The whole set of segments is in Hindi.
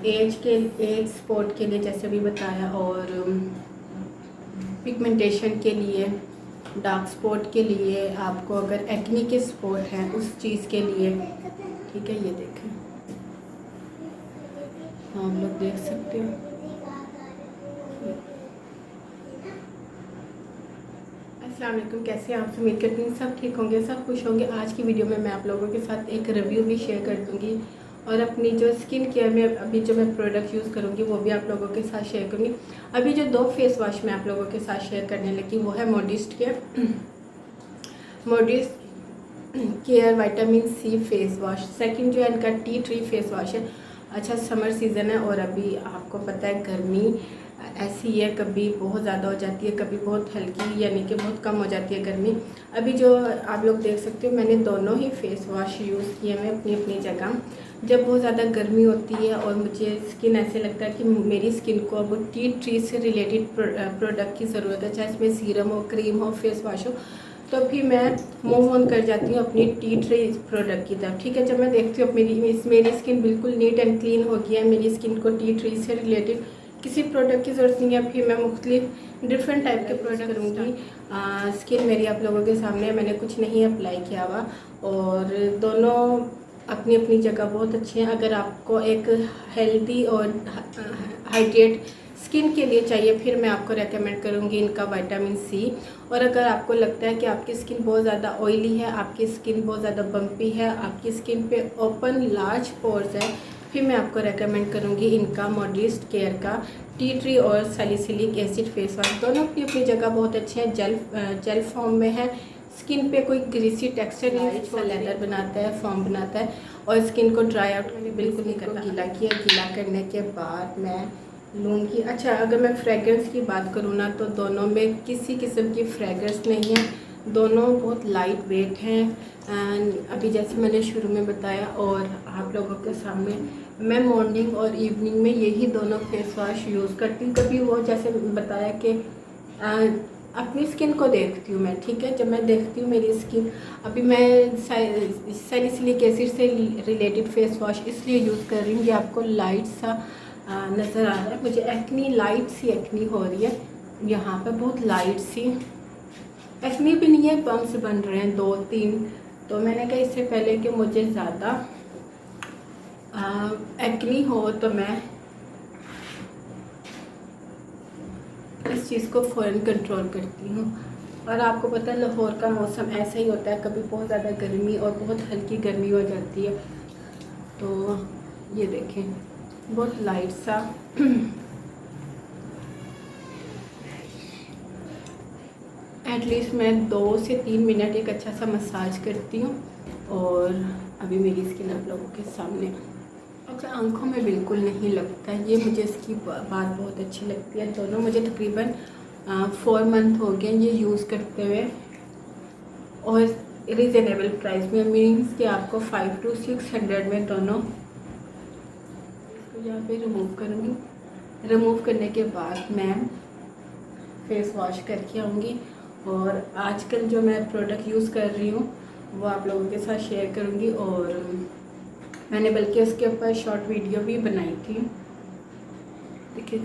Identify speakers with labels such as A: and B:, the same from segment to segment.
A: एज स्पॉट के लिए जैसे भी बताया, और पिगमेंटेशन के लिए, डार्क स्पॉट के लिए, आपको अगर एक्ने के स्पॉट हैं उस चीज़ के लिए। ठीक है, ये देखें, हाँ आप लोग देख सकते हो। अस्सलाम वालेकुम, कैसे हैं आप? उम्मीद करती हूँ सब ठीक होंगे, सब खुश होंगे। आज की वीडियो में मैं आप लोगों के साथ एक रिव्यू भी शेयर कर दूँगी, और अपनी जो स्किन केयर में अभी जो मैं प्रोडक्ट यूज़ करूँगी वो भी आप लोगों के साथ शेयर करूँगी। अभी जो 2 फेस वॉश मैं आप लोगों के साथ शेयर करने लगी वो है मोडिस्ट care vitamin C face wash. Second जो है इनका टी ट्री फेस वॉश है। अच्छा, समर सीज़न है और अभी आपको पता है गर्मी ऐसी है, कभी बहुत ज़्यादा हो जाती है, कभी बहुत हल्की यानी कि बहुत कम हो जाती है गर्मी। अभी जो आप लोग देख सकते हो, मैंने दोनों ही फेस वॉश यूज़ किए हैं अपनी अपनी जगह। जब बहुत ज़्यादा गर्मी होती है और मुझे स्किन ऐसे लगता है कि मेरी स्किन को अब टी ट्री से रिलेटेड प्रोडक्ट की ज़रूरत है, चाहे इसमें सीरम हो, क्रीम हो, फेस वॉश हो, तो फिर मैं मूव ऑन कर जाती हूँ अपनी टी ट्री प्रोडक्ट की तरफ। ठीक है, जब मैं देखती हूँ मेरी स्किन बिल्कुल नीट एंड क्लीन हो गई है, मेरी स्किन को टी ट्री से रिलेटेड किसी प्रोडक्ट की ज़रूरत नहीं है, फिर मैं मुख्तलिफ डिफरेंट टाइप के प्रोडक्ट करूँगी। स्किन मेरी आप लोगों के सामने, मैंने कुछ नहीं अप्लाई किया हुआ, और दोनों अपनी अपनी जगह बहुत अच्छे हैं। अगर आपको एक हेल्दी और हाइड्रेट स्किन के लिए चाहिए, फिर मैं आपको रेकमेंड करूँगी इनका विटामिन सी। और अगर आपको लगता है कि आपकी स्किन बहुत ज़्यादा ऑयली है, आपकी स्किन बहुत ज़्यादा बम्पी है, आपकी स्किन पे ओपन लार्ज पोर्स है, फिर मैं आपको रेकमेंड करूँगी इनका मोडिस्ट केयर का टी ट्री और सैलिसिलिक एसिड फेस वॉश। दोनों अपनी अपनी जगह बहुत अच्छे हैं। जेल फॉर्म में है, स्किन पे कोई ग्रीसी टेक्सचर नहीं, लेदर बनाता है, फॉर्म बनाता है, और स्किन को ड्राई आउट बिल्कुल नहीं करता। गीला किया, गीला करने के बाद मैं लूँगी। अच्छा, अगर मैं फ्रेगरेंस की बात करूँ ना, तो दोनों में किसी किस्म की फ्रेगरेंस नहीं है, दोनों बहुत लाइट वेट हैं। एंड अभी जैसे मैंने शुरू में बताया और आप लोगों के सामने, मैं मॉर्निंग और इवनिंग में यही दोनों फेस वॉश यूज़ करती हूँ। कभी वो जैसे बताया कि अपनी स्किन को देखती हूँ मैं। ठीक है, जब मैं देखती हूँ मेरी स्किन, अभी मैं सैलिसिलिक एसिड से रिलेटेड फेस वॉश इसलिए यूज़ कर रही हूँ, ये आपको लाइट सा नज़र आ रहा है। मुझे एक्नी, लाइट सी एक्नी हो रही है यहाँ पे, बहुत लाइट सी एक्नी भी नहीं है, बम्स बन रहे हैं 2-3। तो मैंने कहा इससे पहले कि मुझे ज़्यादा एक्नी हो तो मैं इस चीज़ को फ़ौरन कंट्रोल करती हूँ। और आपको पता है लाहौर का मौसम ऐसा ही होता है, कभी बहुत ज़्यादा गर्मी और बहुत हल्की गर्मी हो जाती है। तो ये देखें, बहुत लाइट सा एटलीस्ट मैं 2 से 3 मिनट एक अच्छा सा मसाज करती हूँ। और अभी मेरी स्किन आप लोगों के सामने, अच्छा आंखों में बिल्कुल नहीं लगता है ये, मुझे इसकी बात बहुत अच्छी लगती है। दोनों मुझे तकरीबन 4 मंथ हो गए ये यूज़ करते हुए, और रिजनेबल प्राइस में, मीन्स कि आपको 500 to 600 में दोनों। इसको यहाँ पे रिमूव करूँगी। रिमूव करने के बाद मैं फेस वॉश करके आऊँगी, और आजकल जो मैं प्रोडक्ट यूज़ कर रही हूँ वो आप लोगों के साथ शेयर करूँगी। और मैंने बल्कि उसके ऊपर शॉर्ट वीडियो भी बनाई थी, देखिए।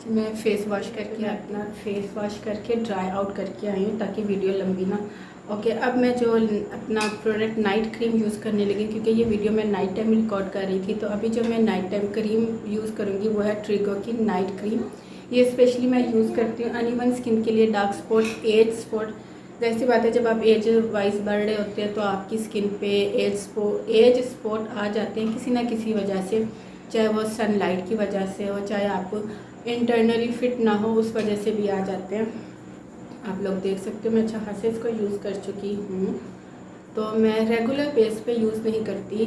A: मैं फेस वॉश करके अपना फेस वॉश करके ड्राई आउट करके आई हूँ ताकि वीडियो लंबी ना। ओके, अब मैं जो अपना प्रोडक्ट नाइट क्रीम यूज़ करने लगी, क्योंकि ये वीडियो मैं नाइट टाइम रिकॉर्ड कर रही थी। तो अभी जो मैं नाइट टाइम क्रीम यूज़ करूँगी वो है ट्रिगो की नाइट क्रीम। ये स्पेशली मैं यूज़ करती हूँ अनइवन स्किन के लिए, डार्क स्पॉट, एज स्पॉट। जैसी बात है, जब आप एज वाइज बढ़ रहे होते हैं तो आपकी स्किन पे एज स्पॉट आ जाते हैं किसी ना किसी वजह से, चाहे वो सनलाइट की वजह से हो, चाहे आप इंटरनली फिट ना हो उस वजह से भी आ जाते हैं। आप लोग देख सकते हो मैं अच्छा खासा इसको यूज़ कर चुकी हूँ। तो मैं रेगुलर बेस पे यूज़ नहीं करती,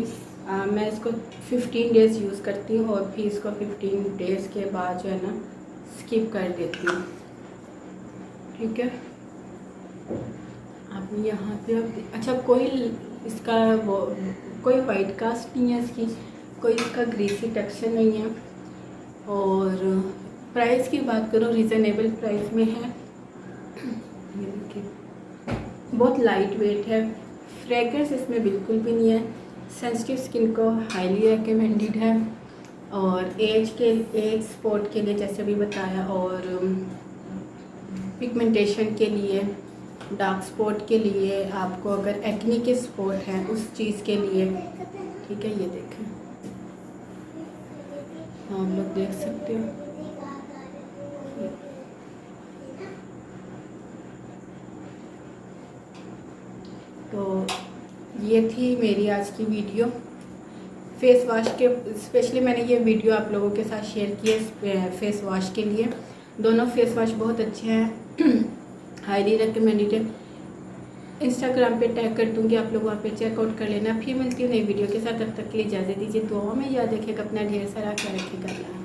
A: मैं इसको 15 डेज़ यूज़ करती हूँ, और फिर इसको 15 डेज़ के बाद जो है ना स्किप कर देती हूँ। ठीक है, अब यहाँ पे अच्छा, कोई इसका वो कोई वाइट कास्ट नहीं है इसकी, कोई इसका ग्रीसी टेक्सचर नहीं है। और प्राइस की बात करो, रिजनेबल प्राइस में है। ये देखिए, बहुत लाइट वेट है, फ्रेग्रेंस इसमें बिल्कुल भी नहीं है। सेंसिटिव स्किन को हाईली रिकमेंडेड है, और एज स्पॉट के लिए जैसे भी बताया, और पिगमेंटेशन के लिए, डार्क स्पॉट के लिए, आपको अगर एक्ने के स्पॉट हैं उस चीज़ के लिए। ठीक है, ये देखें, आप लोग देख सकते हो। तो ये थी मेरी आज की वीडियो फेस वॉश के। स्पेशली मैंने ये वीडियो आप लोगों के साथ शेयर की है फेस वॉश के लिए। दोनों फेस वॉश बहुत अच्छे हैं, हाईली रिकमेंडेड है। इंस्टाग्राम पे टैग कर दूँगी, आप लोग वहाँ पे चेकआउट कर लेना। फिर मिलती हूँ नई वीडियो के साथ, तब तक के लिए इजाज़त दीजिए। दुआओं में याद रखिएगा, अपना ढेर सारा ख्याल रखिएगा।